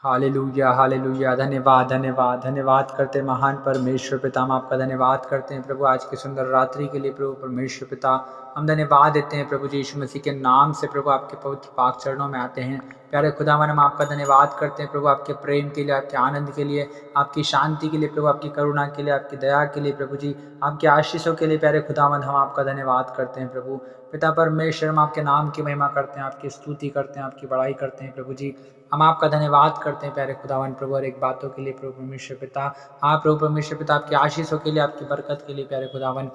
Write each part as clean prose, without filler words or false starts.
Hallelujah hallelujah. धन्यवाद धन्यवाद धन्यवाद करते हैं महान परमेश्वर पिता, हम आपका धन्यवाद करते हैं प्रभु आज की सुंदर रात्रि के लिए। प्रभु परमेश्वर पिता, हम धन्यवाद देते हैं प्रभु जी यीशु मसीह के नाम से। प्रभु आपके पवित्र पाक चरणों में आते हैं। प्यारे खुदावन, हम आपका धन्यवाद करते हैं प्रभु आपके प्रेम के लिए, आपके आनंद के लिए, आपकी शांति के लिए, प्रभु आपकी करुणा के लिए, आपकी दया के लिए, प्रभु जी आपके आशीषों के लिए। प्यारे खुदावन, हम आपका धन्यवाद करते हैं प्रभु पिता परमेश्वर। हम आपके नाम की महिमा करते हैं, आपकी स्तुति करते हैं, आपकी बड़ाई करते हैं प्रभु जी। हम आपका धन्यवाद करते हैं प्यारे खुदावन प्रभु हर एक बातों के लिए। प्रभु परमेश्वर पिता, हाँ प्रभु परमेश्वर पिता, आपकी आशीषों के लिए, आपकी बरकत के लिए प्यारे खुदावन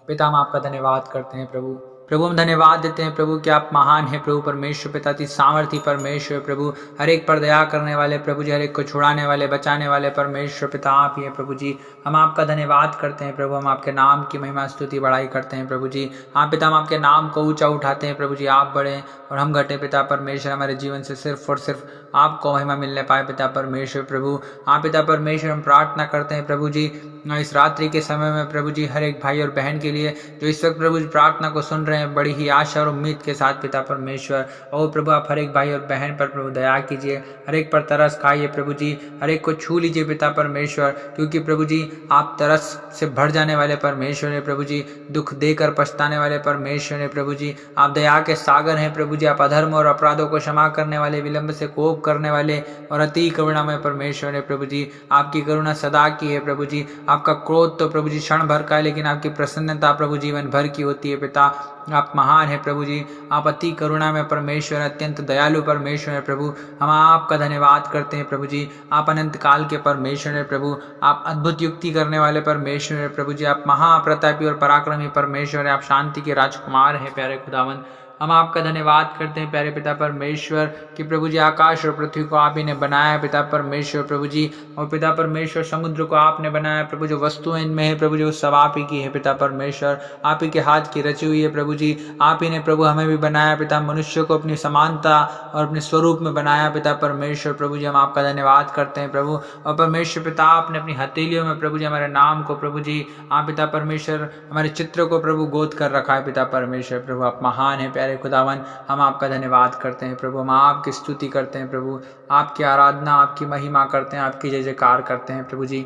पिता, हम आपका धन्यवाद करते हैं प्रभु। प्रभु हम धन्यवाद देते हैं प्रभु कि आप महान हैं प्रभु परमेश्वर पिता, अति सामर्थी परमेश्वर प्रभु, हर एक पर दया करने वाले प्रभु जी, हर एक को छुड़ाने वाले, बचाने वाले परमेश्वर पिता आप ही हैं प्रभु जी। हम आपका धन्यवाद करते हैं प्रभु, हम आपके नाम की महिमा स्तुति बड़ाई करते हैं प्रभु जी। हाँ पिता, हम आपके नाम को ऊंचा उठाते हैं प्रभु जी। आप बढ़े और हम घटे पिता परमेश्वर, हमारे जीवन से सिर्फ और सिर्फ आपको महिमा मिलने पाए पिता परमेश्वर प्रभु। हाँ पिता परमेश्वर, हम प्रार्थना करते हैं प्रभु जी इस रात्रि के समय में प्रभु जी हर एक भाई और बहन के लिए जो इस वक्त प्रभु जी प्रार्थना को सुन रहे हैं, बड़ी ही आशा और उम्मीद के साथ पिता परमेश्वर। और प्रभु आप हर एक भाई और बहन पर प्रभु दया कीजिए, हर एक पर तरस खाइए प्रभु जी, हर एक को छू लीजिए पिता परमेश्वर, क्योंकि प्रभु जी आप तरस से भर जाने वाले परमेश्वर है प्रभु जी, दुख देकर पछताने वाले परमेश्वर है प्रभु जी। आप दया के सागर हैं प्रभु जी, आप अधर्म और अपराधों को क्षमा करने वाले, विलंब से कोप करने वाले और अति करुणामय परमेश्वर है प्रभु जी। आपकी करुणा सदा की है प्रभु जी। आपका क्रोध तो प्रभु जी क्षण भर का है, लेकिन आपकी प्रसन्नता प्रभु जीवन भर की होती है पिता। आप महान है प्रभु जी, आप अति करुणा में परमेश्वर, अत्यंत दयालु परमेश्वर है प्रभु। हम आपका धन्यवाद करते हैं प्रभु जी। आप अनंत काल के परमेश्वर है प्रभु, आप अद्भुत युक्ति करने वाले परमेश्वर है प्रभु जी। आप महाप्रतापी और पराक्रमी परमेश्वर है, आप शांति के राजकुमार हैं प्यारे खुदावन। हम आपका धन्यवाद करते हैं प्यारे पिता परमेश्वर कि प्रभु जी आकाश और पृथ्वी को आप ही ने बनाया है पिता परमेश्वर प्रभु जी। और पिता परमेश्वर समुद्र को आपने बनाया प्रभु, जो वस्तुएं इनमें है प्रभु जी वो सब आप ही की है पिता परमेश्वर, आप ही के हाथ की रची हुई है प्रभु जी। आप ही ने प्रभु हमें भी बनाया पिता, मनुष्य को अपनी समानता और अपने स्वरूप में बनाया पिता परमेश्वर प्रभु जी। हम आपका धन्यवाद करते हैं प्रभु। और परमेश्वर पिता, आपने अपनी हथेलियों में प्रभु जी हमारे नाम को प्रभु जी, आप पिता परमेश्वर हमारे चित्र को प्रभु गोद कर रखा है पिता परमेश्वर प्रभु। आप महान है प्यारे खुदावन, हम आपका धन्यवाद करते हैं प्रभु, हम आपकी स्तुति करते हैं प्रभु, आपकी आराधना, आपकी महिमा करते हैं, आपकी जय जयकार करते हैं प्रभु जी,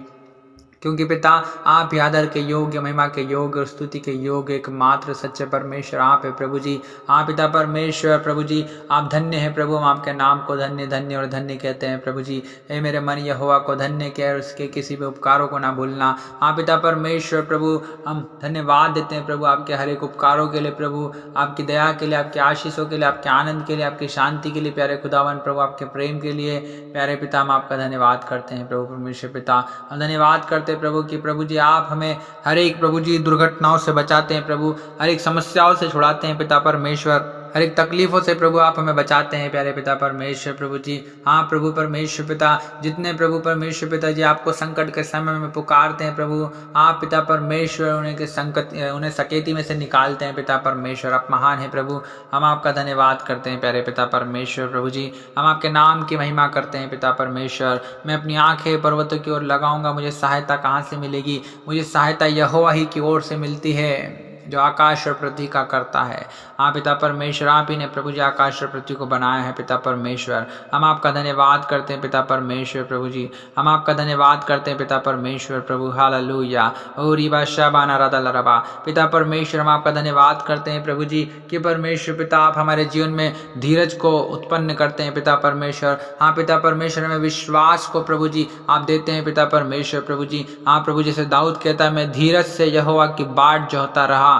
क्योंकि पिता आप ही आदर के योग्य, महिमा के योग्य और स्तुति के योग्य एकमात्र सच्चे परमेश्वर आप है प्रभु जी। हाँ पिता परमेश्वर प्रभु जी, आप धन्य हैं प्रभु, हम आपके नाम को धन्य धन्य और धन्य कहते हैं प्रभु जी। हे मेरे मन यहोवा को धन्य कह और उसके किसी भी उपकारों को ना भूलना। हाँ पिता परमेश्वर प्रभु, हम धन्यवाद देते हैं प्रभु आपके हर एक उपकारों के लिए प्रभु, आपकी दया के लिए, आपके आशीषों के लिए, आपके आनंद के लिए, आपकी शांति के लिए प्यारे खुदावन प्रभु, आपके प्रेम के लिए प्यारे पिता। हम आपका धन्यवाद करते हैं प्रभु परमेश्वर पिता। हम धन्यवाद करते प्रभु कि प्रभु जी आप हमें हर एक प्रभु जी दुर्घटनाओं से बचाते हैं प्रभु, हर एक समस्याओं से छुड़ाते हैं पिता परमेश्वर, हर एक तकलीफों से प्रभु आप हमें बचाते हैं प्यारे पिता परमेश्वर प्रभु जी। हाँ प्रभु परमेश्वर पिता, जितने प्रभु परमेश्वर पिता जी आपको संकट के समय में पुकारते हैं प्रभु, आप पिता परमेश्वर उन्हें सकेती में से निकालते हैं पिता परमेश्वर। आप महान है प्रभु, हम आपका धन्यवाद करते हैं प्यारे पिता परमेश्वर प्रभु जी। हम आपके नाम की महिमा करते हैं पिता परमेश्वर। मैं अपनी आंखें पर्वतों की ओर लगाऊंगा, मुझे सहायता कहाँ से मिलेगी? मुझे सहायता यहोवा ही की ओर से मिलती है जो आकाश और पृथ्वी का करता है। हाँ पिता परमेश्वर, आप ही ने प्रभु जी आकाश और पृथ्वी को बनाया है पिता परमेश्वर। हम आपका धन्यवाद करते हैं पिता परमेश्वर प्रभु जी, हम आपका धन्यवाद करते हैं पिता परमेश्वर प्रभु। हालेलुया। और शाबाना राधा लरबा। पिता परमेश्वर, हम आपका धन्यवाद करते हैं प्रभु जी कि परमेश्वर पिता आप हमारे जीवन में धीरज को उत्पन्न करते हैं पिता परमेश्वर। हाँ पिता परमेश्वर, हमें विश्वास को प्रभु जी आप देते हैं पिता परमेश्वर प्रभु जी। हाँ प्रभु, जैसे दाऊद कहता है, मैं धीरज से यहोवा की बाट जोहता रहा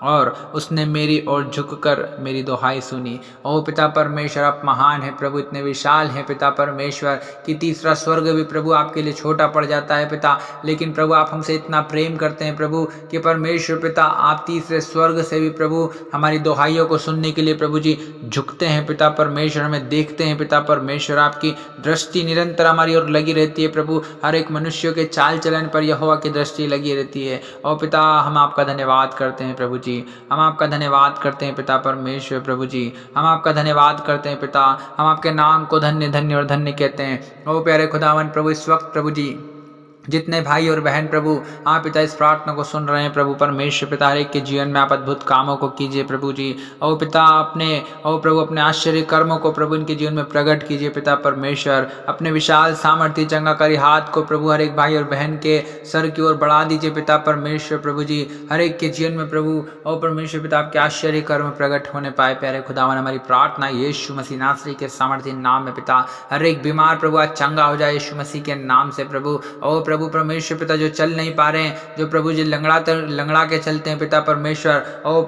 और उसने मेरी ओर झुककर मेरी दुहाई सुनी। ओ पिता परमेश्वर, आप महान है प्रभु, इतने विशाल हैं पिता परमेश्वर कि तीसरा स्वर्ग भी प्रभु आपके लिए छोटा पड़ जाता है पिता, लेकिन प्रभु आप हमसे इतना प्रेम करते हैं प्रभु कि परमेश्वर पिता आप तीसरे स्वर्ग से भी प्रभु हमारी दुहाइयों को सुनने के लिए प्रभु जी झुकते हैं पिता परमेश्वर, हमें देखते हैं पिता परमेश्वर। आपकी दृष्टि निरंतर हमारी ओर लगी रहती है प्रभु, हर एक मनुष्यों के चाल चलन पर यहोवा की दृष्टि लगी रहती है। और पिता हम आपका धन्यवाद करते हैं प्रभु जी, हम आपका धन्यवाद करते हैं पिता परमेश्वर प्रभु जी। हम आपका धन्यवाद करते हैं पिता, हम आपके नाम को धन्य धन्य और धन्य कहते हैं। ओ प्यारे खुदावन प्रभु, इस वक्त प्रभु जी जितने भाई और बहन प्रभु आप पिता इस प्रार्थना को सुन रहे हैं प्रभु परमेश्वर पिता, हर एक के जीवन में आप अद्भुत कामों को कीजिए प्रभु जी। ओ पिता अपने प्रभु अपने आश्चर्य कर्मों को प्रभु इनके जीवन में प्रकट कीजिए पिता परमेश्वर। अपने विशाल सामर्थ्य चंगाकारी हाथ को प्रभु हर एक भाई और बहन के सर की ओर बढ़ा दीजिए पिता परमेश्वर प्रभु जी। हर एक के जीवन में प्रभु परमेश्वर पिता आपके आश्चर्य कर्म प्रकट होने पाए प्यारे खुदावन। हमारी प्रार्थना यीशु मसीह नासरी के सामर्थ्य नाम में पिता, हर एक बीमार प्रभु आज चंगा हो जाए यीशु मसीह के नाम से प्रभु। प्रभु परमेश्वर पिता जो चल नहीं पा रहे हैं, जो प्रभु जी लंगड़ा के चलते हैं पिता परमेश्वर,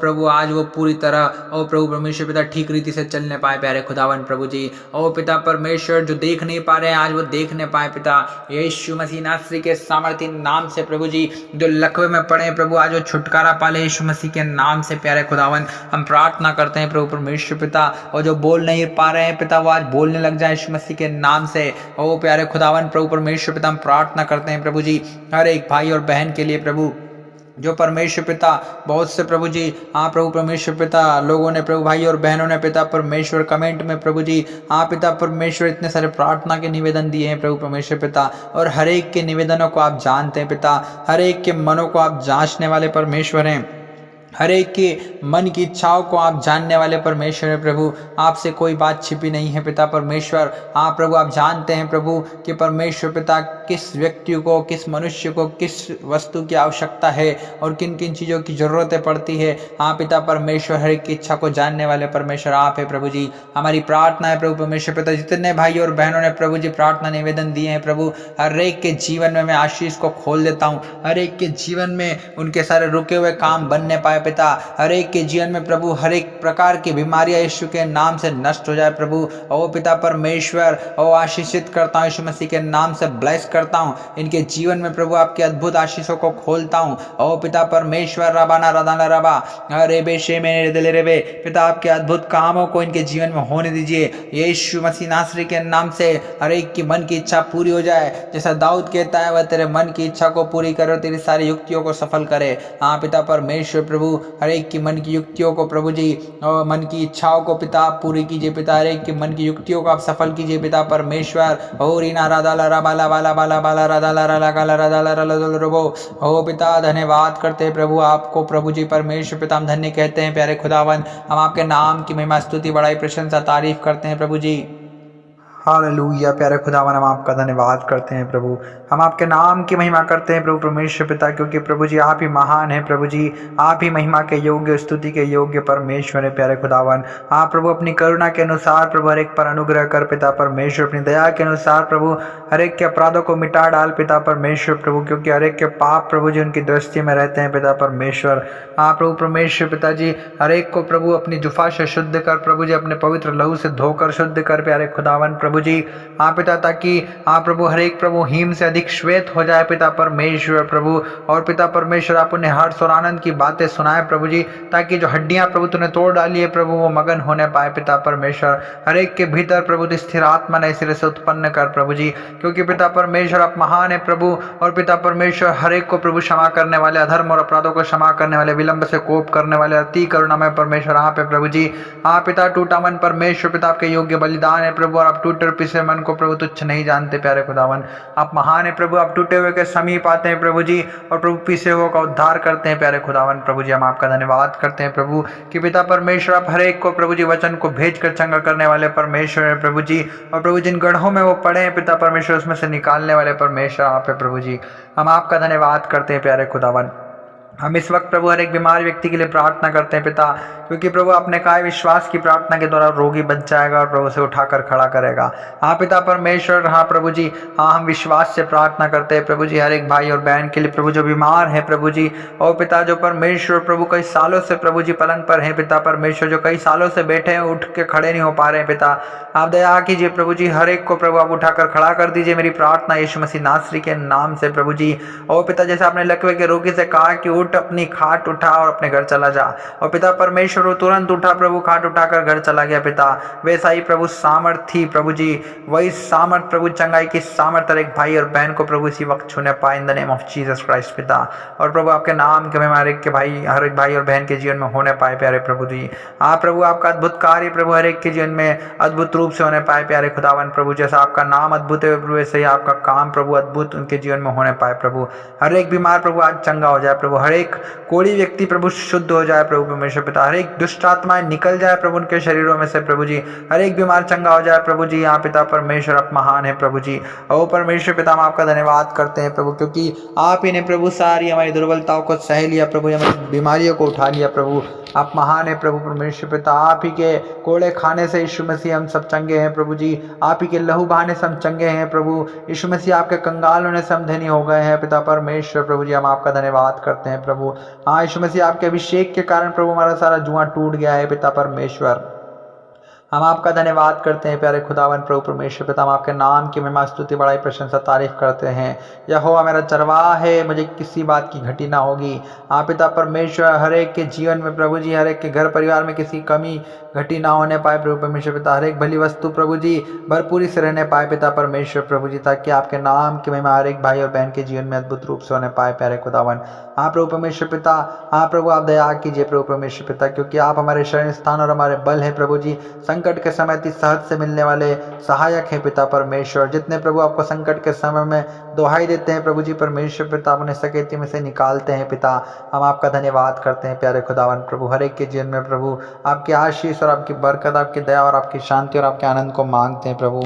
प्रभु आज वो पूरी तरह प्रभु परमेश्वर पिता ठीक रीति से चलने पाए प्यारे खुदावन प्रभु जी। पिता परमेश्वर जो देख नहीं पा रहे हैं आज वो देखने पाए पिता यीशु मसीह नासरी के सामर्थ्य नाम से प्रभु जी। जो लकवे में पड़े हैं प्रभु आज वो छुटकारा पाले यीशु मसीह के नाम से प्यारे खुदावन। हम प्रार्थना करते हैं प्रभु परमेश्वर पिता, और जो बोल नहीं पा रहे हैं पिता वो आज बोलने लग जाए यीशु मसीह के नाम से। प्यारे खुदावन प्रभु परमेश्वर पिता हम प्रार्थना करते हैं प्रभु जी हर एक भाई और बहन के लिए प्रभु, जो परमेश्वर पिता बहुत से प्रभु जी प्रभु परमेश्वर पिता लोगों ने प्रभु भाई और बहनों ने पिता परमेश्वर कमेंट में प्रभु जी पिता परमेश्वर इतने सारे प्रार्थना के निवेदन दिए हैं प्रभु परमेश्वर पिता, और हर एक के निवेदनों को आप जानते हैं पिता, हर एक के मनों को आप जांचने वाले परमेश्वर हैं, हर एक के मन की इच्छाओं को आप जानने वाले परमेश्वर है प्रभु। आपसे कोई बात छिपी नहीं है पिता परमेश्वर। प्रभु आप जानते हैं प्रभु कि परमेश्वर पिता किस व्यक्ति को, किस मनुष्य को किस वस्तु की आवश्यकता है और किन किन चीज़ों की ज़रूरतें पड़ती है। पिता परमेश्वर हर एक की इच्छा को जानने वाले परमेश्वर आप है प्रभु जी। हमारी प्रार्थना है प्रभु परमेश्वर पिता, जितने भाई और बहनों ने प्रभु जी प्रार्थना निवेदन दिए हैं प्रभु, हर एक के जीवन में मैं आशीष को खोल देता हूँ, हर एक के जीवन में उनके सारे रुके हुए काम बनने पाए पिता, हर एक के जीवन में प्रभु हर एक प्रकार की बीमारियां यीशु के नाम से नष्ट हो जाए प्रभु। पिता परमेश्वर आशीषित करता हूँ यीशु मसीह के नाम से, ब्लेस करता हूँ इनके जीवन में प्रभु, आपके अद्भुत आशीषों को खोलता हूँ। पिता परमेश्वर रबाना रदाना रबा रेबे शे में दिले रेबे पिता, आपके अद्भुत कामों को इनके जीवन में होने दीजिए यीशु मसीह नासरी के नाम से। हर एक की मन की इच्छा पूरी हो जाए, जैसा दाऊद कहता है वह तेरे मन की इच्छा को पूरी करो, तेरी सारी युक्तियों को सफल करे। पिता परमेश्वर प्रभु हर एक की मन की युक्तियों को प्रभु जी और मन की इच्छाओं को पिता आप पूरी कीजिए पिता, हर एक की मन की युक्तियों को आप सफल कीजिए पिता परमेश्वर। हो पिता धन्यवाद करते हैं प्रभु आपको प्रभु जी परमेश्वर पिता, हम धन्य कहते हैं प्यारे खुदावन। हम आपके नाम की महिमा स्तुति बड़ाई प्रशंसा तारीफ करते हैं प्रभु जी। हालेलुया प्यारे खुदावन, हम आपका धन्यवाद करते हैं प्रभु, हम आपके नाम की महिमा करते हैं प्रभु परमेश्वर पिता, क्योंकि प्रभु जी आप ही महान हैं प्रभु जी, आप ही महिमा के योग्य स्तुति के योग्य परमेश्वर है प्यारे खुदावन। आप प्रभु अपनी करुणा के अनुसार प्रभु हर एक पर अनुग्रह कर पिता परमेश्वर, अपनी दया के अनुसार प्रभु हर एक के अपराधों को मिटा डाल पिता परमेश्वर प्रभु, क्योंकि हर एक के पाप प्रभु जी उनकी दृष्टि में रहते हैं पिता परमेश्वर। आप प्रभु परमेश्वर पिता जी हर एक को प्रभु अपनी जुफा से शुद्ध कर प्रभु जी, अपने पवित्र लहू से धोकर शुद्ध कर प्यारे खुदावन प्रभु जी। आप पिता ताकि आप प्रभु हर एक प्रभु हिम से अधिक श्वेत हो जाए पिता परमेश्वर प्रभु, और पिता परमेश्वर आप उन्हें हर्ष और आनंद की बातें सुनाए प्रभु जी, ताकि जो हड्डियां प्रभु तूने तोड़ डाली है प्रभु वो मगन होने पाए पिता परमेश्वर। हर एक के भीतर प्रभु स्थिर आत्मा नए सिरे से उत्पन्न कर प्रभु जी, क्योंकि पिता परमेश्वर आप महान है प्रभु, और पिता परमेश्वर हर एक को प्रभु क्षमा करने वाले, अधर्म और अपराधों को क्षमा करने वाले, विलंब से कोप करने वाले, अति करुणामय परमेश्वर आप है प्रभु जी। आप पिता टूटा मन परमेश्वर पिता आपके योग्य बलिदान है प्रभु, और आप टूटे पिसे मन को प्रभु तुच्छ नहीं जानते प्यारे खुदावन। आप महान है प्रभु, आप टूटे हुए के समीप आते हैं प्रभु जी, और प्रभु पिसे हुए का उद्धार करते हैं प्यारे खुदावन प्रभु जी। हम आपका धन्यवाद करते हैं प्रभु कि पिता परमेश्वर आप हर एक को प्रभु जी वचन को भेज कर चंगा करने वाले परमेश्वर है प्रभु जी, और प्रभु जिन गढ़ों में वो पड़े हैं पिता परमेश्वर उसमें से निकालने वाले परमेश्वर आप है प्रभु जी। हम आपका धन्यवाद करते हैं प्यारे खुदावन। हम इस वक्त प्रभु हर एक बीमार व्यक्ति के लिए प्रार्थना करते हैं पिता, क्योंकि प्रभु आपने कहा विश्वास की प्रार्थना के द्वारा रोगी बच जाएगा और प्रभु से उठाकर खड़ा करेगा। हाँ पिता परमेश्वर, हाँ प्रभु जी, हाँ हम विश्वास से प्रार्थना करते हैं प्रभु जी हर एक भाई और बहन के लिए प्रभु जो बीमार है प्रभु जी, और पिता जो परमेश्वर प्रभु कई सालों से प्रभु जी पलंग पर है पिता परमेश्वर, जो कई सालों से बैठे हैं उठ के खड़े नहीं हो पा रहे हैं पिता, आप दया कीजिए प्रभु जी, हर एक को प्रभु आप उठाकर खड़ा कर दीजिए। मेरी प्रार्थना यीशु मसीह नासरी के नाम से प्रभु जी। और पिता जैसे आपने लकवे के रोगी से कहा कि उठ अपनी खाट उठा और अपने घर चला जा, और पिता परमेश्वर परमेश्वर वो तुरंत उठा प्रभु, खाट उठाकर घर चला गया पिता। वैसा ही प्रभु सामर्थ थी प्रभु जी, वही सामर्थ प्रभु, चंगाई की सामर्थ हर एक भाई और बहन को प्रभु इसी वक्त छूने पाए in the name of Jesus Christ पिता। और प्रभु आपके नाम के महिमा हर एक भाई और बहन के जीवन में होने पाए प्यारे प्रभु जी। आप प्रभु आपका अद्भुत कार्य प्रभु हर एक के जीवन में अद्भुत रूप से होने पाए प्यारे खुदावन प्रभु। जैसा आपका नाम अद्भुत है प्रभु, वैसे ही आपका काम प्रभु अद्भुत उनके जीवन में होने पाए प्रभु। हर एक बीमार प्रभु आज चंगा हो जाए प्रभु, हर एक कोढ़ी व्यक्ति प्रभु शुद्ध हो जाए प्रभु परमेश्वर पिता, हर एक दुष्ट आत्माएं निकल जाए प्रभु उनके शरीरों में से प्रभु जी, हर एक बीमार चंगा हो जाए प्रभु जी। यहाँ पिता परमेश्वर आप महान है प्रभु जी। ओ परमेश्वर पिता हम आपका धन्यवाद करते हैं प्रभु, क्योंकि आप ही ने प्रभु सारी हमारी दुर्बलताओं को सह लिया प्रभु, हमारी बीमारियों को उठा लिया प्रभु। आप महान है प्रभु परमेश्वर पिता। आप ही के कोड़े खाने से यीशु मसीह हम सब चंगे हैं प्रभु जी, आप ही के लहू बहाने से हम चंगे हैं प्रभु। यीशु मसीह आपके कंगाल होने से हम धनी हो गए हैं पिता परमेश्वर प्रभु जी। हम आपका धन्यवाद करते हैं प्रभु। हाँ यीशु मसीह आपके अभिषेक के कारण प्रभु हमारा सारा जुआ टूट गया है पिता परमेश्वर। हम आपका धन्यवाद करते हैं प्यारे खुदावन प्रभु परमेश्वर पिता। हम आपके नाम की महिमा स्तुति बड़ाई प्रशंसा तारीफ करते हैं। यहोवा मेरा चरवाहा है, मुझे किसी बात की घटी ना होगी। आप पिता परमेश्वर हर एक के जीवन में प्रभु जी, हर एक के घर परिवार में किसी कमी घटी ना होने पाए प्रभु परमेश्वर पिता। हर एक भली वस्तु प्रभु जी भरपूरी से रहने पाए पिता परमेश्वर प्रभु जी, ताकि आपके नाम की महिमा हर एक भाई और बहन के जीवन में अद्भुत रूप से होने पाए प्यारे खुदावन। हाँ प्रभु परमेश्वर पिता, हाँ प्रभु आप दया कीजिए प्रभु परमेश्वर पिता, क्योंकि आप हमारे शरण स्थान और हमारे बल है प्रभु जी। संकट के समय अति सहज से मिलने वाले सहायक है पिता परमेश्वर। जितने प्रभु आपको संकट के समय में दुहाई देते हैं प्रभु जी परमेश्वर पिता, उन्हें सकेती में से निकालते हैं पिता। हम आपका धन्यवाद करते हैं प्यारे खुदावन प्रभु। हर एक के जीवन में प्रभु आपकी आशीष और आपकी बरकत, आपकी दया और आपकी शांति और आपके आनंद को मांगते हैं प्रभु।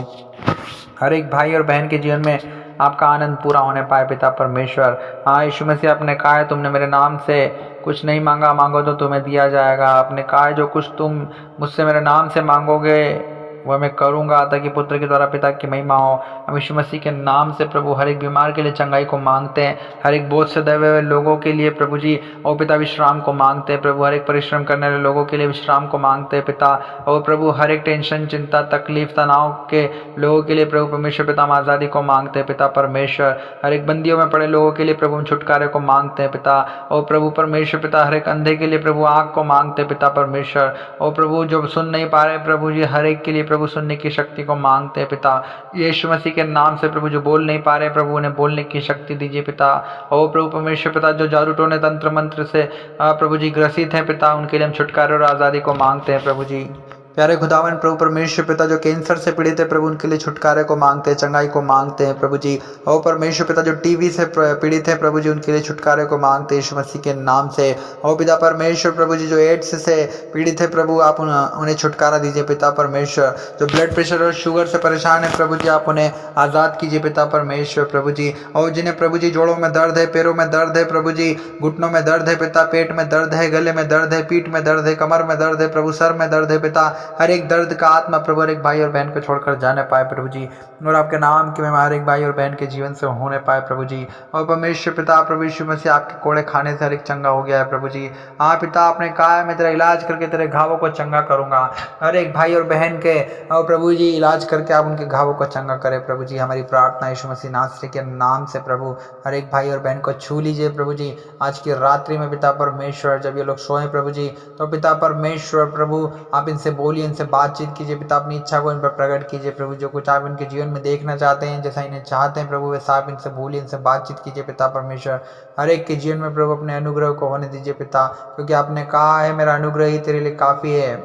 हर एक भाई और बहन के जीवन में आपका आनंद पूरा होने पाए पिता परमेश्वर। हाँ यीशु मसीह आपने कहा है, तुमने मेरे नाम से कुछ नहीं मांगा, मांगो तो तुम्हें दिया जाएगा। आपने कहा है जो कुछ तुम मुझसे मेरे नाम से मांगोगे वह मैं करूँगा, ताकि पुत्र के द्वारा पिता की महिमा हो। हम यीशु मसीह के नाम से प्रभु हर एक बीमार के लिए चंगाई को मांगते हैं, हर एक बोझ से दबे हुए लोगों के लिए प्रभु जी ओ पिता विश्राम को मांगते हैं प्रभु। हर एक परिश्रम करने वाले लोगों के लिए विश्राम को मांगते हैं पिता। और प्रभु हर एक टेंशन, चिंता, तकलीफ, तनाव के लोगों के लिए प्रभु परमेश्वर पिता हम आज़ादी को मांगते हैं पिता परमेश्वर। हर एक बंदियों में पड़े लोगों के लिए प्रभु हम छुटकारे को मांगते हैं पिता। और प्रभु परमेश्वर पिता हर एक अंधे के लिए प्रभु आँख को मांगते हैं पिता परमेश्वर। और प्रभु जो सुन नहीं पा रहे प्रभु जी, हर एक के लिए प्रभु सुनने की शक्ति को मांगते हैं पिता। यीशु मसीह के नाम से प्रभु जो बोल नहीं पा रहे प्रभु उन्हें बोलने की शक्ति दीजिए पिता। और प्रभु परमेश्वर पिता जो जादू टोने तंत्र मंत्र से प्रभु जी ग्रसित हैं पिता, उनके लिए हम छुटकारे और आज़ादी को मांगते हैं प्रभु जी। प्यारे खुदावन प्रभु परमेश्वर पिता जो कैंसर से पीड़ित है प्रभु उनके लिए छुटकारे को मांगते हैं, चंगाई को मांगते हैं प्रभु जी। और परमेश्वर पिता जो टीबी से पीड़ित है प्रभु जी उनके लिए छुटकारे को मांगते हैं यीशु मसीह के नाम से। और पिता परमेश्वर प्रभु जी जो एड्स से पीड़ित है प्रभु आप उन्हें छुटकारा दीजिए पिता परमेश्वर। जो ब्लड प्रेशर और शुगर से परेशान है प्रभु जी आप उन्हें आज़ाद कीजिए पिता परमेश्वर प्रभु जी। और जिन्हें प्रभु जी जोड़ों में दर्द है, पैरों में दर्द है प्रभु जी, घुटनों में दर्द है पिता, पेट में दर्द है, गले में दर्द है, पीठ में दर्द है, कमर में दर्द है प्रभु, सर में दर्द है पिता, हर एक दर्द का आत्मा प्रभु हर एक भाई और बहन को छोड़कर जाने पाए प्रभु जी। और आपके नाम की महिमा हर एक भाई और बहन के जीवन से होने पाए प्रभु जी। और परमेश्वर पिता प्रभु यीशु मसीह आपके कोड़े खाने से हर एक चंगा हो गया है प्रभु जी। हाँ पिता आपने कहा है मैं तेरा इलाज करके तेरे घावों को चंगा करूंगा। हर एक भाई और बहन के और प्रभु जी इलाज करके आप उनके घावों को चंगा करें प्रभु जी। हमारी प्रार्थना यीशु मसीह नासरी के नाम से प्रभु हर एक भाई और बहन को छू लीजिए प्रभु जी। आज की रात्रि में पिता परमेश्वर जब ये लोग सोए प्रभु जी, तो पिता परमेश्वर प्रभु आप इनसे बोलिए, इनसे बातचीत कीजिए पिता, अपनी इच्छा को इन पर प्रकट कीजिए प्रभु। जो कुछ आप इनके जीवन में देखना चाहते हैं, जैसा इन्हें चाहते हैं प्रभु वैसा आप इनसे बोलिए, इनसे बातचीत कीजिए पिता परमेश्वर। हर एक के जीवन में प्रभु अपने अनुग्रह को होने दीजिए पिता, क्योंकि आपने कहा है मेरा अनुग्रह ही तेरे लिए काफ़ी है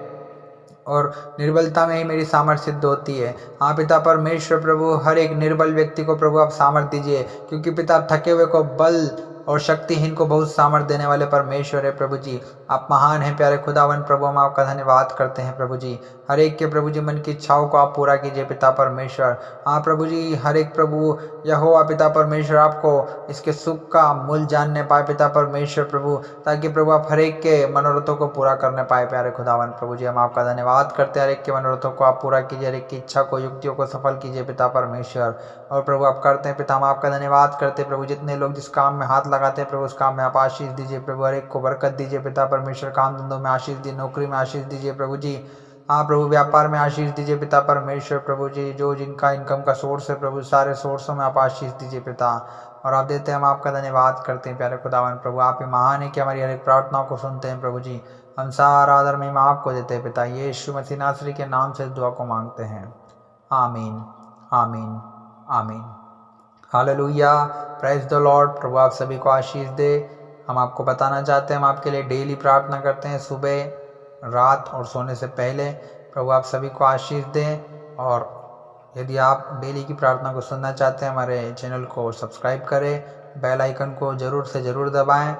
और निर्बलता में ही मेरी सामर्थ्य सिद्ध होती है। हाँ पिता परमेश्वर प्रभु हर एक निर्बल व्यक्ति को प्रभु आप सामर्थ्य दीजिए, क्योंकि पिता थके हुए को बल और शक्तिहीन को बहुत सामर्थ्य देने वाले परमेश्वर है प्रभु जी। आप महान हैं प्यारे खुदावन प्रभु, हम आपका धन्यवाद करते हैं प्रभु जी। हर एक के प्रभु जी मन की इच्छाओं को आप पूरा कीजिए पिता परमेश्वर। हाँ प्रभु जी हर एक प्रभु यहोवा पिता परमेश्वर आपको इसके सुख का मूल जानने पाए पिता परमेश्वर प्रभु, ताकि प्रभु आप हर एक के मनोरथों को पूरा करने पाए प्यारे खुदावन प्रभु जी। हम आपका धन्यवाद करते हैं, हर एक के मनोरथों को आप पूरा कीजिए, हर एक की इच्छा को युक्तियों को सफल कीजिए पिता परमेश्वर। और प्रभु आप करते हैं पिता, हम आपका धन्यवाद करते हैं प्रभु। जितने लोग जिस काम में हाथ लगाते हैं प्रभु उस काम में आप आशीष दीजिए प्रभु, हर एक को बरकत दीजिए पिता परमेश्वर। काम धंधों में आशीष दीजिए, नौकरी में आशीष दीजिए प्रभु जी। हाँ प्रभु व्यापार में आशीष दीजिए पिता परमेश्वर प्रभु जी। जो जिनका इनकम का सोर्स है प्रभु सारे सोर्सों में आप आशीष दीजिए पिता। और आप देते हैं, हम आपका धन्यवाद करते हैं प्यारे खुदावन प्रभु। आप ही महान है कि हमारी हर एक प्रार्थनाओं को सुनते हैं प्रभु जी। हम सारा आदर महिमा आपको देते हैं पिता, यीशु मसीह नासरी के नाम से दुआ को मांगते हैं, आमीन आमीन आमीन। Hallelujah, praise the Lord. प्रभु आप सभी को आशीष दे। हम आपको बताना चाहते हैं, हम आपके लिए डेली प्रार्थना करते हैं, सुबह, रात और सोने से पहले। प्रभु आप सभी को आशीष दें। और यदि आप डेली की प्रार्थना को सुनना चाहते हैं, हमारे चैनल को सब्सक्राइब करें, बेल आइकन को ज़रूर से ज़रूर दबाएं,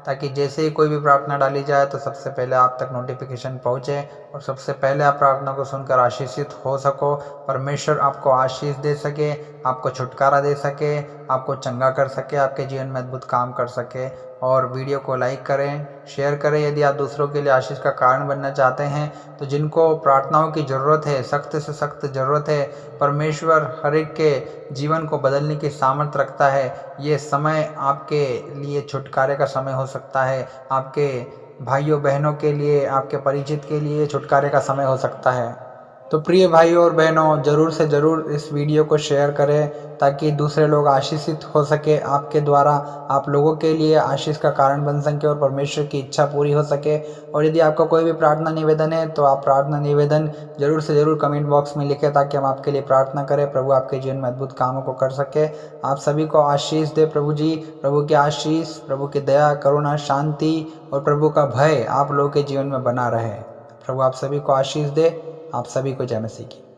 ताकि जैसे ही कोई भी प्रार्थना डाली जाए तो सबसे पहले आप तक नोटिफिकेशन पहुंचे और सबसे पहले आप प्रार्थना को सुनकर आशीषित हो सको। परमेश्वर आपको आशीष दे सके, आपको छुटकारा दे सके, आपको चंगा कर सके, आपके जीवन में अद्भुत काम कर सके। और वीडियो को लाइक करें, शेयर करें। यदि आप दूसरों के लिए आशीष का कारण बनना चाहते हैं, तो जिनको प्रार्थनाओं की ज़रूरत है, सख्त से सख्त ज़रूरत है, परमेश्वर हर एक के जीवन को बदलने की सामर्थ्य रखता है। ये समय आपके लिए छुटकारे का समय हो सकता है, आपके भाइयों बहनों के लिए, आपके परिचित के लिए छुटकारे का समय हो सकता है। तो प्रिय भाइयों और बहनों, ज़रूर से ज़रूर इस वीडियो को शेयर करें, ताकि दूसरे लोग आशीषित हो सके आपके द्वारा, आप लोगों के लिए आशीष का कारण बन सके और परमेश्वर की इच्छा पूरी हो सके। और यदि आपका कोई भी प्रार्थना निवेदन है, तो आप प्रार्थना निवेदन ज़रूर से ज़रूर कमेंट बॉक्स में लिखें, ताकि हम आपके लिए प्रार्थना करें, प्रभु आपके जीवन में अद्भुत कामों को कर सके। आप सभी को आशीष दे प्रभु जी। प्रभु की आशीष, प्रभु की दया, करुणा, शांति और प्रभु का भय आप लोगों के जीवन में बना रहे। प्रभु आप सभी को आशीष दे। आप सभी को जय मसीह की।